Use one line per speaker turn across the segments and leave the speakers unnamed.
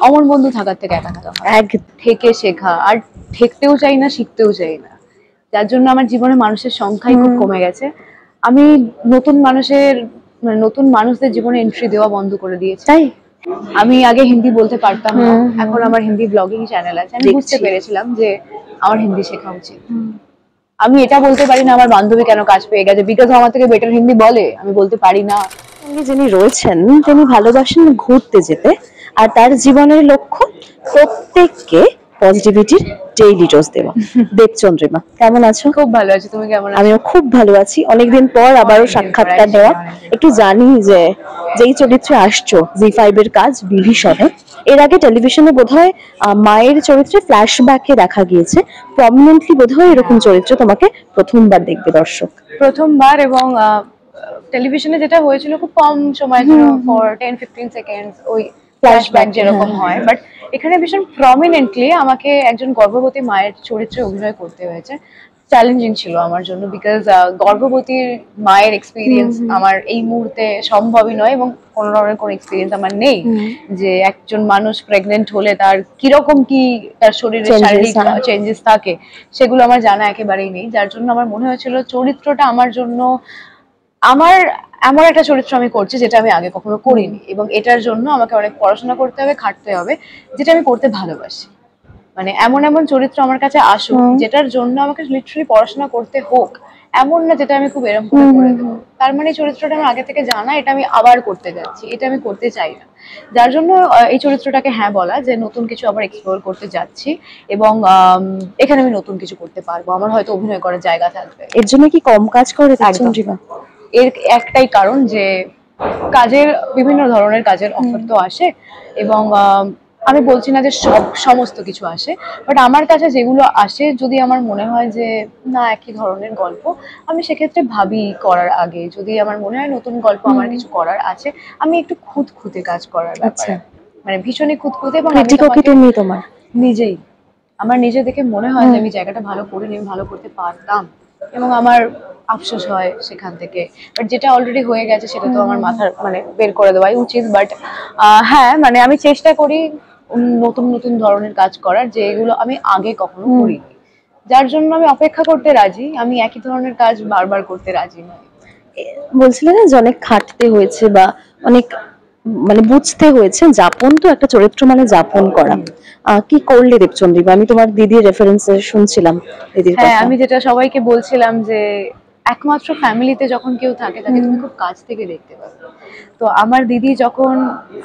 অমর বন্ধু থাকার থেকে একা থাকা এক থেকে শেখা, আর ঠেকতেও চাই না, শিখতেও চাই না, যার জন্য আমার জীবনে মানুষের সংখ্যাই খুব কমে গেছে। আমি নতুন মানুষদের জীবনে এন্ট্রি দেওয়া বন্ধ করে দিয়েছি। তাই আমি আগে হিন্দি বলতে পারতাম না, এখন আমার হিন্দি ব্লগিং চ্যানেল আছে, আমি বুঝতে পেরেছিলাম যে আমার হিন্দি শেখা উচিত। আমি এটা বলতে পারি না আমার বান্ধবী কেন কাজ পেয়ে গেছে, বিকজ আমার থেকে বেটার হিন্দি বলে, আমি বলতে পারি না।
যিনি রয়েছেন তিনি ভালোবাসেন ঘুরতে যেতে, আর তার জীবনের লক্ষ্য প্রত্যেককে পজিটিভিটির ডেইলি ডোজ দেওয়া। দেবচন্দ্রিমা, কেমন আছো?
খুব ভালো আছি, তুমি কেমন আছো?
আমিও খুব ভালো আছি। অনেকদিন পর আবারও সাক্ষাৎকার দেওয়া। একটু জানি যে যেই চরিত্রে আসছো জি5 এর কাজ বিভীষণে, এর আগে টেলিভিশনে বোধহয় মায়ের চরিত্রে ফ্ল্যাশব্যাকে দেখা গিয়েছে, প্রমিনেন্টলি বোধহয় এরকম চরিত্র তোমাকে প্রথমবার দেখবে দর্শক।
প্রথমবার, এবং টেলিভিশনে যেটা হয়েছিল খুব কম সময়ের জন্য, ফর 10-15 সেকেন্ডস, ওই ফ্ল্যাশব্যাক যেরকম হয়, বাট এখানে ভীষণ প্রমিনেন্টলি আমাকে একজন গর্ভবতী মায়ের চরিত্রে অভিনয় করতে হয়েছে। চ্যালেঞ্জিং ছিল আমার জন্য, বিকজ গর্ভবতী মায়ের এক্সপিরিয়েন্স আমার এই মুহূর্তে সম্ভবই নয়, এবং কোনো ধরনের কোনো এক্সপিরিয়েন্স আমার নেই যে একজন মানুষ প্রেগনেন্ট হলে তার কিরকম কি তার শরীরে শারীরিক চেঞ্জেস থাকে, সেগুলো আমার জানা একেবারেই নেই। যার জন্য আমার মনে হয়েছিল চরিত্রটা আমার জন্য, আমার এমন একটা চরিত্র আমি করছি যেটা আমি আগে কখনো করিনি, এবং এটার জন্য আমাকে অনেক পড়াশোনা করতে হবে, খাটতে হবে, যেটা আমি করতে ভালোবাসি। মানে এমন এমন চরিত্র আমার কাছে আসুক যেটার জন্য আমাকে লিটারালি পড়াশোনা করতে হোক, এমন না যেটা আমি খুব এরকম করে দেবো। তার মানে চরিত্রটা আমার আগে থেকে জানা, এটা আমি আবার করতে যাচ্ছি, এটা আমি করতে চাই না। যার জন্য এই চরিত্রটাকে হ্যাঁ বলা যে নতুন কিছু আবার এক্সপ্লোর করতে যাচ্ছি, এবং এখানে আমি নতুন কিছু করতে পারবো, আমার হয়তো অভিনয় করার জায়গা থাকবে।
এর জন্য কি কম কাজ করে?
এর একটাই কারণ যে কাজের বিভিন্ন ধরনের কাজের অফার তো আসে, এবং আমি বলছি না যে সমস্ত কিছু আসে, বাট আমার কাছে যেগুলো আসে যদি আমার মনে হয় যে না একই ধরনের গল্প, আমি সেক্ষেত্রে ভাবি করার আগে, যদি আমার মনে হয় নতুন গল্প আমার কিছু করার আছে, আমি একটু খুঁতখুঁতে কাজ করার ব্যাপারে, মানে ভীষণই খুঁতখুঁতে। এবং
তুমি তোমার
নিজেই আমার নিজে দেখে মনে হয় যে আমি জায়গাটা ভালো করিনি, আমি ভালো করতে পারতাম, এবং আমার আফসোস হয় সেখান থেকে। বাট যেটা অলরেডি হয়ে গেছে সেটা তো আমার মাথার মানে বের করে দেওয়াই উচিত। বাট হ্যাঁ, মানে আমি চেষ্টা করি নতুন নতুন ধরনের কাজ করার, যেগুলো আমি আগে কখনো করিনি, যার জন্য আমি অপেক্ষা করতে রাজি, আমি একই ধরনের কাজ বারবার করতে রাজি নই।
বলছিলে না যে অনেক খাটতে হয়েছে বা অনেক মানে বুঝতে হয়েছে, যাপন তো একটা চরিত্র মানে যাপন করা। কি করলে দেবচন্দ্রিমা? আমি তোমার দিদির রেফারেন্সে শুনছিলাম দিদির কথা।
হ্যাঁ, আমি যেটা সবাইকে বলছিলাম যে একমাত্র ফ্যামিলিতে যখন কেউ থাকে তাকে তুমি খুব কাছ থেকে দেখতে পাবে। তো আমার দিদি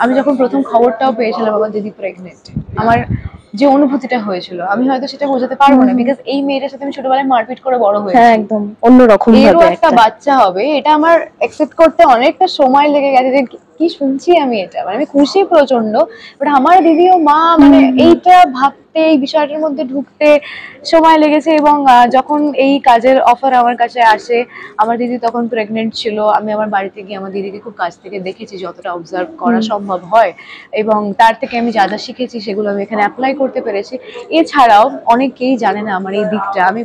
আমি যখন প্রথম খবরটাও পেয়েছিলাম আমার দিদি প্রেগনেন্ট, আমার যে অনুভূতিটা হয়েছিল আমি হয়তো সেটা বোঝাতে পারবো না, বিকজ এই মেয়েটার সাথে আমি ছোটবেলায় মারপিট করে বড় হয়েছি।
হ্যাঁ, একদম অন্যরকম ভাবে
এরও একটা বাচ্চা হবে, এটা আমার অ্যাকসেপ্ট করতে অনেকটা সময় লেগে গেছে যে কি শুনছি আমি, এটা মানে আমি খুশি প্রচন্ড, বাট আমার দিদিও মা মানে এইটা ভাবতে, এই বিষয়টার মধ্যে ঢুকতে সময় লেগেছে। এবং যখন এই কাজের অফার আমার কাছে আসে, আমার দিদি তখন প্রেগনেন্ট ছিল, আমি আমার বাড়িতে গিয়ে আমার দিদিকে খুব কাছ থেকে দেখেছি যতটা অবজার্ভ করা সম্ভব হয়, এবং তার থেকে আমি যা যা শিখেছি সেগুলো আমি এখানে অ্যাপ্লাই করতে পেরেছি। এছাড়াও অনেকেই জানে না আমার এই দিকটা, আমি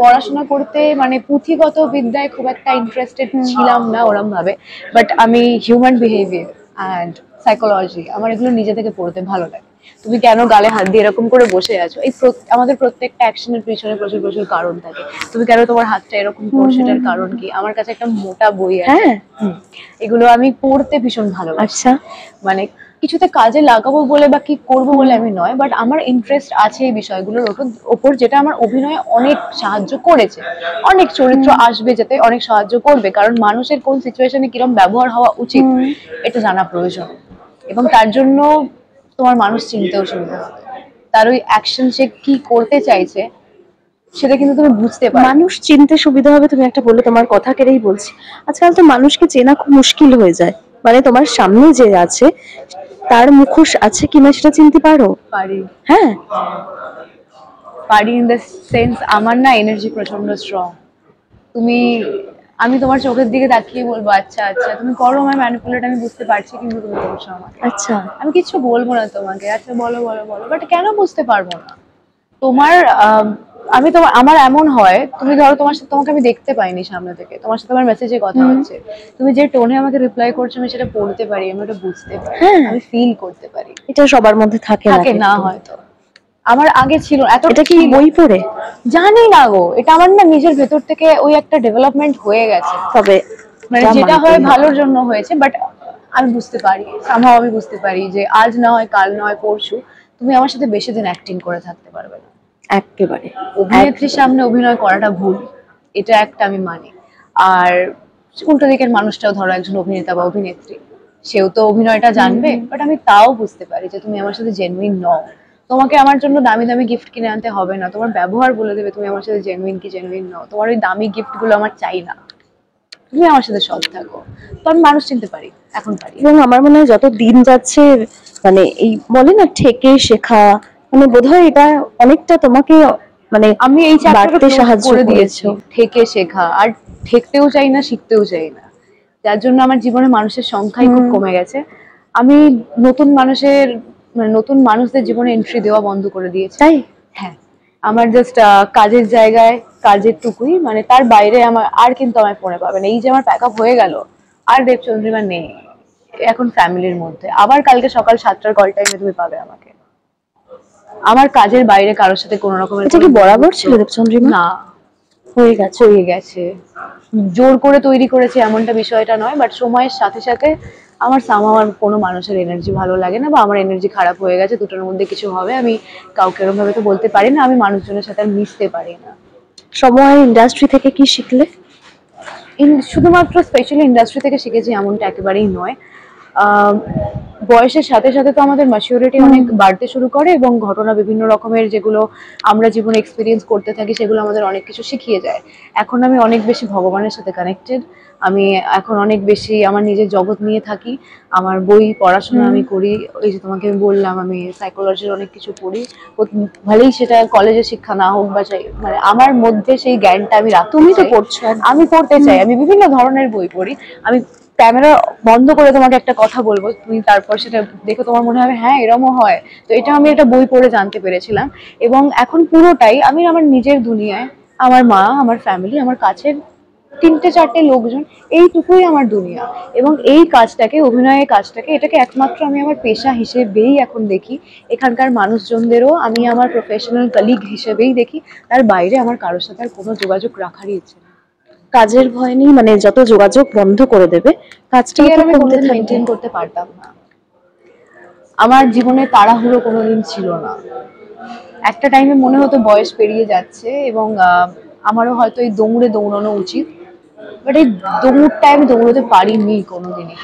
পড়াশোনা করতে মানে পুঁথিগত বিদ্যায় খুব একটা ইন্টারেস্টেড ছিলাম না ওরম ভাবে, বাট আমি হিউম্যান বিহেভিয়ার অ্যান্ড সাইকোলজি আমার এগুলো নিজে থেকে পড়তে ভালো লাগে। তুমি কেন গালে হাত দিয়ে এরকম করে বসে আছো, এই আমাদের প্রত্যেকটা অ্যাকশনের পিছনে প্রচুর প্রচুর কারণ থাকে। তুমি কেন তোমার হাতটা এরকম করছো, এটার কারণ কি? আমার কাছে একটা মোটা বই আছে, এগুলো আমি পড়তে ভীষণ ভালোবাসি। মানে কিছুতে কাজে লাগাবো বলে বা কি করবো বলে আমি নয়, বাট আমার ইন্টারেস্ট আছে এই বিষয়গুলোর ওপর, যেটা আমার অভিনয়ে অনেক সাহায্য করেছে। অনেক চরিত্র আসবে যেতে অনেক সাহায্য করবে, কারণ মানুষের কোন সিচুয়েশনে কিরকম ব্যবহার হওয়া উচিত এটা জানা প্রয়োজন, এবং তার জন্য তোমার মানুষ চিনতেও সুবিধা হবে, তার ওই অ্যাকশন সে কি করতে চাইছে সেটা কিন্তু তুমি বুঝতে পারো।
মানুষ চিনতে সুবিধা হবে, তুমি একটা বললে, তোমার কথা কেড়েই বলছি। আজকাল তো মানুষকে চেনা খুব মুশকিল হয়ে যায়, মানে তোমার সামনে যে আছে তার মুখোশ আছে কিনা সেটা চিনতে পারো?
পারি,
হ্যাঁ
পারি, ইন দ্য সেন্স আমার না এনার্জি প্রচন্ড স্ট্রং। আমি তোমার চোখের দিকে তাকিয়ে বলবো আচ্ছা আচ্ছা তুমি করো আমার ম্যানিপুলেট, আমি বুঝতে পারছি, কিন্তু তুমি বলছো আমাকে
আচ্ছা
আমি কিছু বলবো না তোমাকে, আচ্ছা বলো বলো বলো, বাট কেন বুঝতে পারবো না? তোমার আমি তোমার আমার এমন হয়, তুমি ধরো তোমাকে আমি দেখতে পাইনি সামনে থেকে, তোমার সাথে আমার মেসেজে কথা হচ্ছে, তুমি যে টোনে আমাকে রিপ্লাই করছো আমি সেটা পড়তে পারি, আমি ওটা বুঝতে পারি, আমি ফিল করতে পারি।
এটা সবার মধ্যে থাকে
না হয়তো আমার আগে ছিল এত।
এটা কি বই পড়ে?
জানি না গো, এটা আমার না নিজের ভেতর থেকে ওই একটা ডেভেলপমেন্ট হয়ে গেছে।
তবে
মানে যেটা হয় ভালোর জন্য হয়েছে, বাট আমি বুঝতে পারি, সামহাও আমি বুঝতে পারি যে আজ না হয় কাল না হয় পরশু তুমি আমার সাথে বেশি দিন অ্যাক্টিং করে থাকতে পারবে না।
একেবারে
অভিনেত্রীর সামনে অভিনয় করাটা ভুল, এটা একটা আমি মানি। আর উল্টো দিকের মানুষটাও ধরো একজন অভিনেতা বা অভিনেত্রী, সেও তো অভিনয়টা জানবে, বাট আমি তাও বুঝতে পারি যে তুমি আমার সাথে জেনুইন নও। তোমাকে আমার জন্য দামি দামি গিফট কিনে আনতে হবে না, তোমার ব্যবহার বলে দেবে তুমি আমার সাথে জেনুইন কি জেনুইন নও। তোমার ওই দামি গিফট গুলো আমার চাই না, তুমি আমার সাথে সৎ থাকো। তো আমি মানুষ চিনতে পারি, এখন পারি।
এবং আমার মনে হয় যত দিন যাচ্ছে, মানে এই বলে না ঠেকে শেখা, মানে বোধহয় এটা অনেকটা তোমাকে, মানে
আমি এই চ্যাপ্টারটা
সাহায্য
করে দিয়েছি, ঠেকে শেখা। আর ঠেকতেও চাই না, শিখতেও চাই না, যার জন্য আমার জীবনে মানুষের সংখ্যাই খুব কমে গেছে। আমি নতুন মানুষদের জীবনে এন্ট্রি দেওয়া বন্ধ করে দিয়েছি।
তাই
হ্যাঁ, আমার জাস্ট কাজের জায়গায় কাজের টুকুই, মানে তার বাইরে আমার আর কিন্তু আমার ফোনে পাবে না। এই যে আমার প্যাক আপ হয়ে গেল, আর দেবচন্দ্রিমা নেই, এখন ফ্যামিলির মধ্যে। আবার কালকে সকাল 7টার কল টাইমে তুমি পাবে আমাকে। আমার কাজের বাইরে কারোর সাথে কোনো রকমের।
এটা কি বরাবর ছিল দেবচন্দ্রিমা?
না,
হয়ে গেছে।
জোর করে তৈরি করেছে এমনটা বিষয়টা নয়, বাট সময়ের সাথে সাথে আমার আমার কোনো মানুষের এনার্জি ভালো লাগে না, বা আমার এনার্জি খারাপ হয়ে গেছে, দুটোর মধ্যে কিছু হবে। আমি কাউকে এরকম ভাবে তো বলতে পারি না, আমি মানুষজনের সাথে আর মিশতে পারি না।
সময় ইন্ডাস্ট্রি থেকে কি শিখলে?
শুধুমাত্র স্পেশালি ইন্ডাস্ট্রি থেকে শিখেছি এমনটা একেবারেই নয়। বয়সের সাথে সাথে তো আমাদের ম্যাচিউরিটি অনেক বাড়তে শুরু করে, এবং ঘটনা বিভিন্ন রকমের যেগুলো আমরা জীবনে এক্সপিরিয়েন্স করতে থাকি সেগুলো আমাদের অনেক কিছু শিখিয়ে যায়। এখন আমি অনেক বেশি ভগবানের সাথে কানেক্টেড। আমি এখন অনেক বেশি আমার নিজের জগৎ নিয়ে থাকি। আমার বই পড়াশোনা আমি করি, ওই যে তোমাকে আমি বললাম আমি সাইকোলজির অনেক কিছু পড়ি, ভালোই সেটা কলেজের শিক্ষা না হোক বা মানে আমার মধ্যে সেই জ্ঞানটা আমি রাখতে চাই।
তুমি তো পড়ছো,
আমি পড়তে চাই, আমি বিভিন্ন ধরনের বই পড়ি। আমি ক্যামেরা বন্ধ করে তোমাকে একটা কথা বলবো, তুমি তারপর সেটা দেখো, তোমার মনে হবে হ্যাঁ এরমও হয়। তো এটা আমি একটা বই পড়ে জানতে পেরেছিলাম, এবং এখন পুরোটাই আমি আমার নিজের দুনিয়ায়, আমার মা, আমার ফ্যামিলি, আমার কাছের 3-4টে লোকজন, এইটুকুই আমার দুনিয়া। এবং এই কাজটাকে, অভিনয়ের কাজটাকে, এটাকে একমাত্র আমি আমার পেশা হিসেবেই এখন দেখি। এখানকার মানুষজনদেরও আমি আমার প্রফেশনাল কলিগ হিসেবেই দেখি, তার বাইরে আমার কারোর সাথে আর কোনো যোগাযোগ রাখারই ইচ্ছে নেই।
কাজের ভয় নেই, মানে যত যোগাযোগ বন্ধ করে দেবে কাজটা
আমি কোনোদিন মেনটেন করতে পারতাম না। আমার জীবনে তাড়াহুড়ো কোনোদিন ছিল না। একটা টাইমে মনে হতো বয়স পেরিয়ে যাচ্ছে, এবং আমারও হয়তো এই দৌড়ানো উচিত, বাট এই দৌড়টায় আমি দৌড়তে পারিনি কোনোদিনই।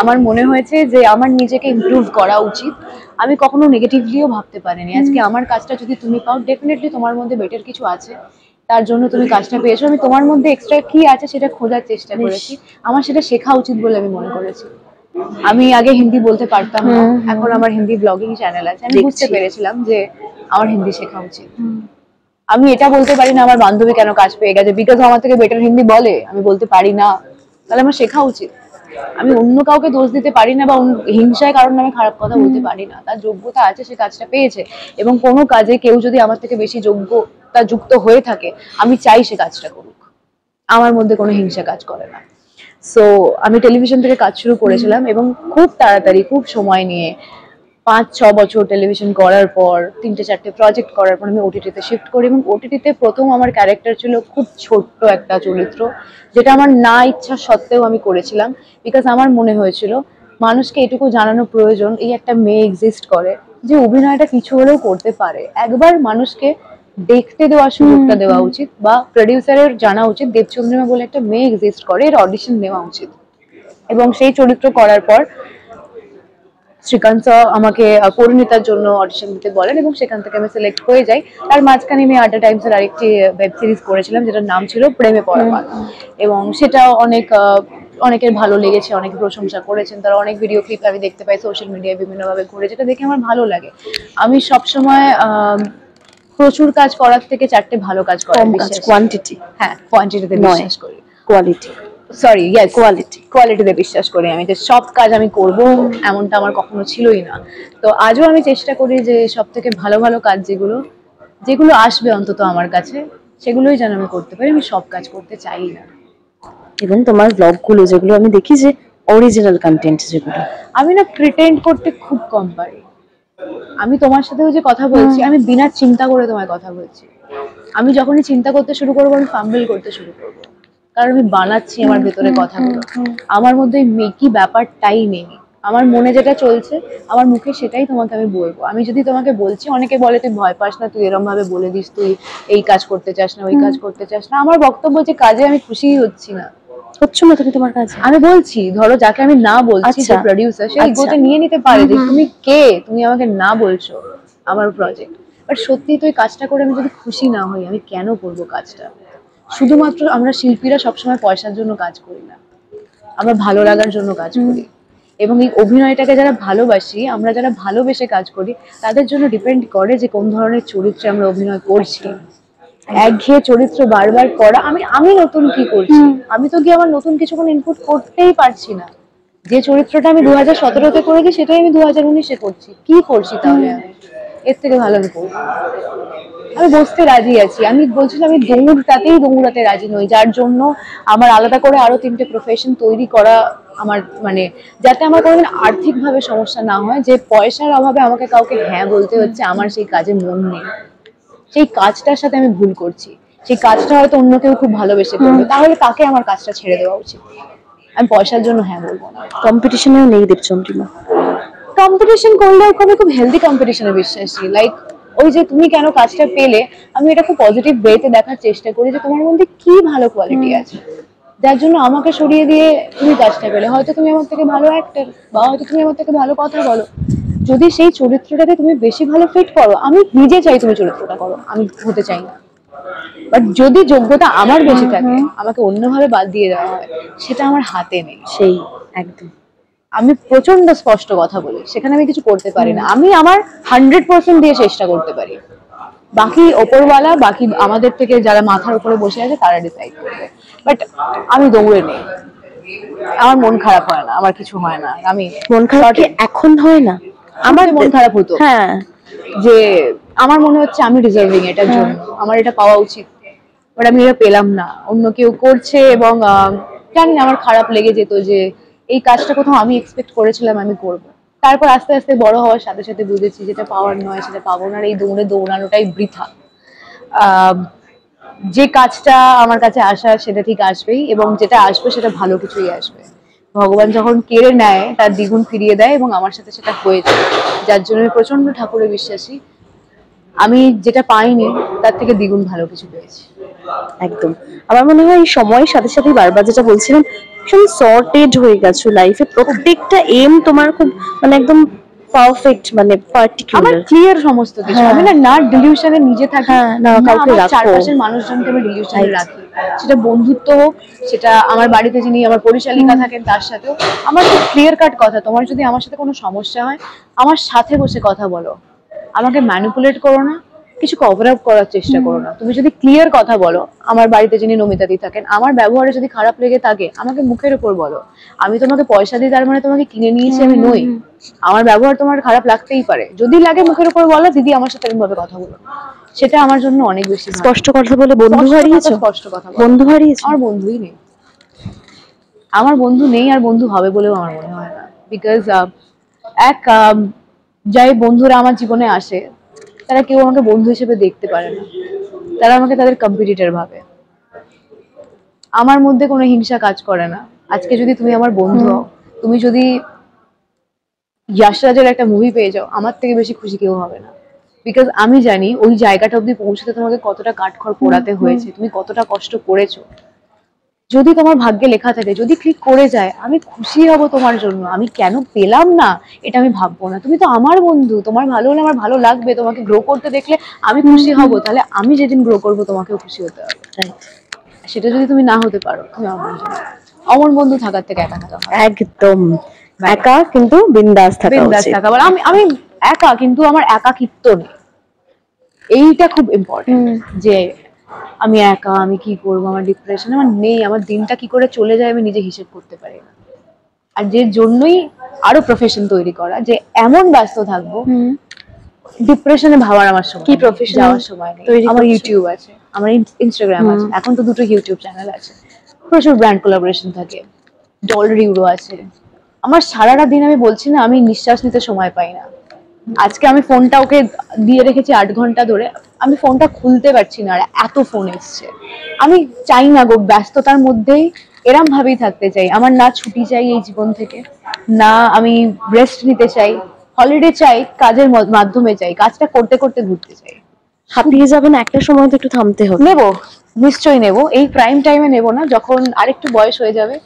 আমার মনে হয়েছে যে আমার নিজেকে ইমপ্রুভ করা উচিত। আমি কখনো নেগেটিভলিও ভাবতে পারিনি। আজকে আমার কাজটা যদি তুমি পাও, ডেফিনেটলি তোমার মধ্যে বেটার কিছু আছে, তার জন্য তুমি কাজটা পেয়েছো। আমি তোমার মধ্যে এক্সট্রা কি আছে সেটা খোঁজার চেষ্টা করেছি, আমার সেটা শেখা উচিত বলে আমি মনে করেছি। আমি আগে হিন্দি বলতে পারতাম না, এখন আমার হিন্দি ব্লগিং চ্যানেল আছে, আমি বুঝতে পেরেছিলাম যে আমার হিন্দি শেখা উচিত। আমি এটা বলতে পারি না আমার বান্ধবী কেন কাজ পেয়ে গেছে, বিকজ আমার থেকে বেটার হিন্দি বলে, আমি বলতে পারি না, তাহলে আমার শেখা উচিত। আমি অন্য কাউকে দোষ দিতে পারি না, বা হিংসায় কারোর নামে খারাপ কথা বলতে পারি না। তার যোগ্যতা আছে, সে কাজটা পেয়েছে, এবং কোনো কাজে কেউ যদি আমার থেকে বেশি যোগ্যতা যুক্ত হয়ে থাকে, আমি চাই সে কাজটা করুক, আমার মধ্যে কোনো হিংসা কাজ করে না। সো আমি টেলিভিশন থেকে কাজ শুরু করেছিলাম, এবং খুব তাড়াতাড়ি, খুব সময় নিয়ে 5-6 বছর টেলিভিশন করার পর, 3-4টে প্রজেক্ট করার পর আমি ওটিটিতে শিফট করি। এবং ওটিটিতে প্রথম আমার ক্যারেক্টার ছিল খুব ছোট্ট একটা চরিত্র, যেটা আমার না ইচ্ছা সত্ত্বেও আমি করেছিলাম, বিকজ আমার মনে হয়েছিল মানুষকে এটুকু জানানো প্রয়োজন, এই একটা মেয়ে এক্সিস্ট করে যে অভিনয়টা কিছু হলেও করতে পারে। একবার মানুষকে দেখতে দেওয়ার সুযোগটা দেওয়া উচিত, বা প্রডিউসারের জানা উচিত দেবচন্দ্রিমা বলে একটা মেয়ে এক্সিস্ট করে, এর অডিশন নেওয়া উচিত। এবং সেই চরিত্র করার পর শ্রীকান্ত আমাকে পরিণীতার জন্য অডিশন দিতে বলেন, এবং সেখান থেকে আমি সিলেক্ট হয়ে যাই। তার মাঝখানে আমি আড্ডা টাইমসের আরেকটি ওয়েব সিরিজ করেছিলাম, যেটার নাম ছিল প্রেমে পড়া, এবং সেটাও অনেকের ভালো লেগেছে, অনেকে প্রশংসা করেছেন। তারা অনেক ভিডিও ক্লিপ আমি দেখতে পাই সোশ্যাল মিডিয়ায় বিভিন্নভাবে ঘুরে, যেটা দেখে আমার ভালো লাগে। আমি সবসময় প্রচুর কাজ করার থেকে 4টে ভালো কাজ করার বিশ্বাস,
কোয়ান্টিটি,
হ্যাঁ কোয়ান্টিটিতে বিশ্বাস করি,
কোয়ালিটি,
কোয়ালিটিতে বিশ্বাস করি আমি, যে সব কাজ আমি করব এমনটা আমার কখনো ছিলই না। তো আজও আমি চেষ্টা করি যে সব থেকে ভালো ভালো কাজ যেগুলো, যেগুলো আসবে অন্তত আমার কাছে সেগুলোই যেন আমি করতে পারি, আমি সব কাজ করতে চাই না।
এবং তোমার ব্লগগুলো যেগুলো আমি দেখি যে অরিজিনাল কন্টেন্ট যেগুলো,
আমি না প্রিটেন্ড করতে খুব কম পারি। আমি তোমার সাথেও যে কথা বলছি আমি বিনা চিন্তা করে তোমায় কথা বলছি। আমি যখনই চিন্তা করতে শুরু করবো আমি ফাম্বল করতে শুরু করবো, কারণ আমি বানাচ্ছি আমার ভেতরে কথাগুলো। আমার মধ্যে মেকি ব্যাপারটাই নেই। আমার মনে যেটা চলছে আমার মুখে সেটাই তোমাকে আমি বলবো। আমি যদি তোমাকে বলছি, অনেকে বলে তুই ভয় পাস না, তুই এরম ভাবে বলে দিস তুই এই কাজ করতে চাস না ওই কাজ করতে চাস না। আমার বক্তব্য যে কাজে আমি খুশিই হচ্ছি না।
হচ্ছ না তুমি তোমার কাছে?
আমি বলছি, ধরো যাকে আমি না বলছি, যে প্রোডিউসার, সে ইগোতে নিয়ে নিতে পারে যে তুমি কে, তুমি আমাকে না বলছো আমার প্রজেক্ট। বাট সত্যি তো এই কাজটা করে আমি যদি খুশি না হই আমি কেন করবো কাজটা? শুধুমাত্র আমরা শিল্পীরা সবসময় পয়সার জন্য কাজ করি না, আমরা ভালো লাগার জন্য কাজ করি। এবং এই অভিনয়টাকে যারা ভালোবাসি, আমরা যারা ভালোবেসে কাজ করি, তাদের জন্য ডিপেন্ড করে যে কোন ধরনের চরিত্রে আমরা অভিনয় করছি। একঘেয়ে চরিত্র বারবার করা, আমি নতুন কি করছি? আমি তো গিয়ে আমার নতুন কিছু কোনো ইনপুট করতেই পারছি না। যে চরিত্রটা আমি 2017-তে করেছি সেটাই আমি 2019-এ করছি। কি করছি তাহলে আমি? এর থেকে ভালো আমি করবো। আমি বসতে রাজি আছি। আমি বলছি আমি দৌড়াতে রাজি নই, যার জন্য আমার আলাদা করে আরো 3টে প্রফেশন তৈরি করা, আমার মানে যাতে আমার কোনোদিন আর্থিকভাবে সমস্যা না হয়, যে পয়সার অভাবে আমাকে কাউকে হ্যাঁ বলতে হচ্ছে আমার সেই কাজে মন নেই। সেই কাজটার সাথে আমি ভুল করছি, সেই কাজটা হয়তো অন্য কেউ খুব ভালোবেসে করবে, তাহলে তাকে আমার কাজটা ছেড়ে দেওয়া উচিত। আমি পয়সার জন্য হ্যাঁ বলবো না।
কম্পিটিশনেও নেই দেবচন্দ্রিমা।
কম্পিটিশন করলেও আমি খুব হেলদি কম্পিটিশনে বিশ্বাসী। লাইক ওই যে তুমি কেন কাজটা পেলে, আমি এটা খুব পজিটিভ ওয়েতে দেখার চেষ্টা করি যে তোমার মধ্যে কি ভালো কোয়ালিটি আছে যার জন্য আমাকে সরিয়ে দিয়ে তুমি কাজটা পেলে। হয়তো তুমি আমার থেকে ভালো অ্যাক্টর, বা হয়তো তুমি আমার থেকে ভালো কথা বলো। যদি সেই চরিত্রটাতে তুমি বেশি ভালো ফিট করো, আমি নিজে চাই তুমি চরিত্রটা করো, আমি হতে চাই না। বাট যদি যোগ্যতা আমার বেশি থাকে, আমাকে অন্যভাবে বাদ দিয়ে দেওয়া হয়, সেটা আমার হাতে নেই।
সেই একদম
আমি প্রচন্ড স্পষ্ট কথা বলি, সেখানে আমি কিছু করতে পারি না। আমি আমার 100% দিয়ে চেষ্টা করতে পারি, বাকি ওপরওয়ালা, বাকি আমাদের থেকে যারা মাথার উপরে বসে আছে তারা ডিসাইড করবে। বাট আমি দৌড়ে নেই, আমার মন খারাপ হয় না, আমার কিছু হয় না। আমি
মন খারাপ কি এখন হয় না?
আমার মন খারাপ হতো,
হ্যাঁ,
যে আমার মনে হচ্ছে আমি ডিজার্ভিং এটার জন্য, আমার এটা পাওয়া উচিত, বাট আমি এটা পেলাম না, অন্য কেউ করছে। এবং জানি না, আমার খারাপ লেগে যেত যে এই কাজটা কোথাও আমি এক্সপেক্ট করেছিলাম আমি করব। তারপর আস্তে আস্তে বড় হওয়ার সাথে সাথে বুঝেছি যেটা পাওয়ার নয় সেটা পাবো না, আর এই দৌড়ানোটাই বৃথা। যে কাজটা আমার কাছে আসা সেটা ঠিক আসবেই, এবং যেটা আসবে সেটা ভালো কিছুই আসবে। ভগবান যখন কেড়ে নেয় তার দ্বিগুণ ফিরিয়ে দেয়, এবং আমার সাথে সেটা হয়েছে, যার জন্য আমি প্রচন্ড ঠাকুরে বিশ্বাসী। আমি যেটা পাইনি তার থেকে দ্বিগুণ ভালো কিছু পেয়েছি।
একদম। আমার মনে হয় এই সময়ের সাথে সাথে বারবার যেটা বলছিলাম, ভীষণ সর্টেড হয়ে গেছো লাইফে, প্রত্যেকটা এম তোমার খুব মানে একদম পারফেক্ট, মানে পার্টিকুলার,
আমার ক্লিয়ার সমস্ত কিছু। আমি না ডিলিউশনে নিজে থাকি,
না কাউকে
আমার
রাখো।
চারপাশের মানুষজনকে আমি ডিলিউশনে রাখি, সেটা বন্ধুত্ব হোক, সেটা আমার বাড়িতে যিনি আমার পরিচালিকা থাকেন তার সাথেও। আমার খুব ক্লিয়ার কাট কথা, তোমার যদি আমার সাথে কোনো সমস্যা হয় আমার সাথে বসে কথা বলো, আমাকে ম্যানিপুলেট করো না, কিছু কভার আপ করার চেষ্টা করো না। তুমি যদি ক্লিয়ার কথা বলো, আমার বাড়িতে যিনি নমিতাদি থাকেন, আমার ব্যবহারে যদি খারাপ লেগে থাকে আমাকে মুখের উপর বলো। আমি তোমাকে পয়সা দিই তার মানে তোমাকে কিনে নিয়েছি আমি নই। আমার ব্যবহার তোমার খারাপ লাগতেই পারে, যদি লাগে মুখের উপর বলো, দিদি আমার সাথে এরকম ভাবে কথা বলো, সেটা আমার জন্য অনেক বেশি।
স্পষ্ট কথা বলে বন্ধু হারিয়েছো?
স্পষ্ট কথা
বন্ধু হারিয়েছো?
আমার বন্ধুই নেই, আমার বন্ধু নেই, আর বন্ধু হবে বলেও আমার মনে হয় না। বিকজ যাই বন্ধুরা আমার জীবনে আসে তারা কেউ আমাকে বন্ধু হিসেবে দেখতে পারে না, তারা আমাকে তাদের কম্পিটিটর ভাবে। আমার মধ্যে কোনো হিংসা কাজ করে না। আজকে যদি তুমি আমার বন্ধু হও, তুমি যদি ইয়াশরাজের একটা মুভি পেয়ে যাও, আমার থেকে বেশি খুশি কেউ হবে না। বিকজ আমি জানি ওই জায়গাটা অব্দি পৌঁছতে তোমাকে কতটা কাঠখড় পোড়াতে হয়েছে, তুমি কতটা কষ্ট করেছো। যদি তোমার ভাগ্যে লেখা থাকে, যদি ক্লিক করে যায়, আমি খুশি হব তোমার জন্য। আমি কেন পেলাম না এটা আমি ভাববো না। তুমি তো আমার বন্ধু, তোমার ভালো হলে আমার ভালো লাগবে, তোমাকে গ্রো করতে দেখলে আমি খুশি হব। তাহলে আমি যেদিন গ্রো করবো তোমাকেও খুশি হতে হবে। সেটা যদি তুমি না হতে পারো, তুমি আমার বন্ধু না। অমর বন্ধু থাকার থেকে একা থাকা ভালো।
একদম একা কিন্তু বিন্দাস থাকা উচিত।
আমি একা কিন্তু আমার একাকিত্ব নেই, এইটা খুব ইম্পর্টেন্ট। যে আমি একা, আমি কি করবো, আমার ডিপ্রেশন আমার নেই, আমার দিনটা কি করে চলে যায় আমি নিজে হিসেব করতে পারি না। আর যে জন্যই আরো প্রফেশন তৈরি করা, যে এমন ব্যস্ত থাকবো ডিপ্রেশনে ভাবার আমার সময়
কি
নেই,
professional
যাওয়ার সময় নেই।
তৈরি
আমার
করছো?
ইউটিউব আছে, আমার ইনস্টাগ্রাম আছে, এখন তো দুটো ইউটিউব চ্যানেল আছে, প্রচুর ব্র্যান্ড কোলাবোরেশন থাকে, ডলার ইউরো আছে। আমার সারাটা দিন আমি বলছি না, আমি নিঃশ্বাস নিতে সময় পাই না। আজকে আমি ফোনটা ওকে দিয়ে রেখেছি 8 ঘন্টা ধরে, আমি ফোনটা খুলতে পারছি না, আর এত ফোন এসছে। আমি চাই না গো, ব্যস্ততার মধ্যেই এরম ভাবেই থাকতে চাই। আমার না ছুটি চাই এই জীবন থেকে, না আমি রেস্ট নিতে চাই, হলিডে চাই, কাজের মাধ্যমে চাই, কাজটা করতে করতে ঘুরতে চাই।
হাঁপিয়ে যাবেন, একটা সময় তো একটু থামতে হবে।
নেবো, নিশ্চয়ই নেবো, এই প্রাইম টাইমে নেবো না, যখন আরেকটু বয়স হয়ে যাবে।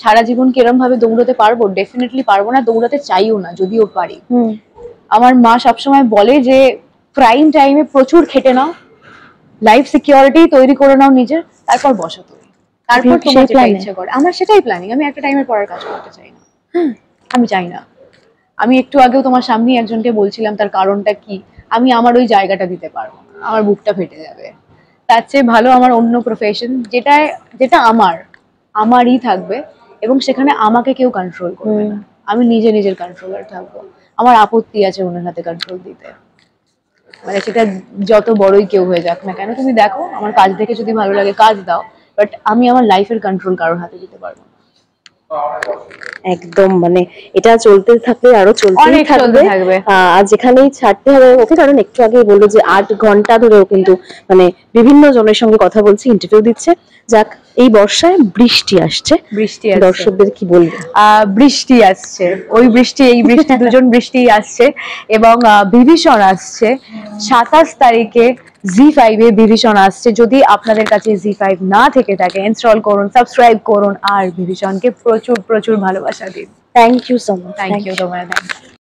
সারা জীবন কিরম ভাবে দৌড়াতে পারবো? ডেফিনেটলি পারবো না, দৌড়াতে চাইও না, যদিও পারি। আমার মা সবসময় বলে যে প্রাইম টাইমে প্রচুর খেটে নাও, লাইফ সিকিউরিটি তৈরি করে নাও নিজের, তারপর বসো তুমি, তারপর তোমার যেটা ইচ্ছে করে। আমার সেটাই প্ল্যানিং, আমি একটা টাইমের পর আর কাজ করতে চাই না, আমি চাই না। আমি একটু আগেও তোমার সামনে একজনকে বলছিলাম তার কারণটা কি, আমি আমার ওই জায়গাটা দিতে পারবো না, আমার বুকটা ফেটে যাবে। তার চেয়ে ভালো আমার অন্য প্রফেশন, যেটা আমারই থাকবে, এবং সেখানে আমাকে কেউ কন্ট্রোল করবে না, আমি নিজের কন্ট্রোলার থাকবো। আমার আপত্তি আছে অন্যের হাতে কন্ট্রোল দিতে, মানে সেটা যত বড়ই কেউ হয়ে যাক না কেন। তুমি দেখো, আমার কাজ দেখে যদি ভালো লাগে কাজ দাও, বাট আমি আমার লাইফের কন্ট্রোল কারোর হাতে দিতে পারবো না।
একদম, মানে এটা চলতে থাকলে আরো চলতেই থাকবে। আর যেখানেই ছাড়তে হবে ওকে, কারণ একটু আগে বললো যে 8 ঘন্টা ধরেও কিন্তু মানে বিভিন্ন জনের সঙ্গে কথা বলছে, ইন্টারভিউ দিচ্ছে। যাক, এই বর্ষায় বৃষ্টি আসছে, দর্শকদের কি বলবো?
বৃষ্টি আসছে, ওই বৃষ্টি এই বৃষ্টি দুজন বৃষ্টি আসছে, এবং বিভীষণ আসছে 27 তারিখে জি5 এ বিভীষণ আসছে। যদি আপনাদের কাছে জি5 না থেকে থাকে, ইনস্টল করুন, সাবস্ক্রাইব করুন, আর বিভীষণকে প্রচুর প্রচুর ভালোবাসা দিন।
Thank you so much.
Thank you তোমায়, থ্যাংক ইউ।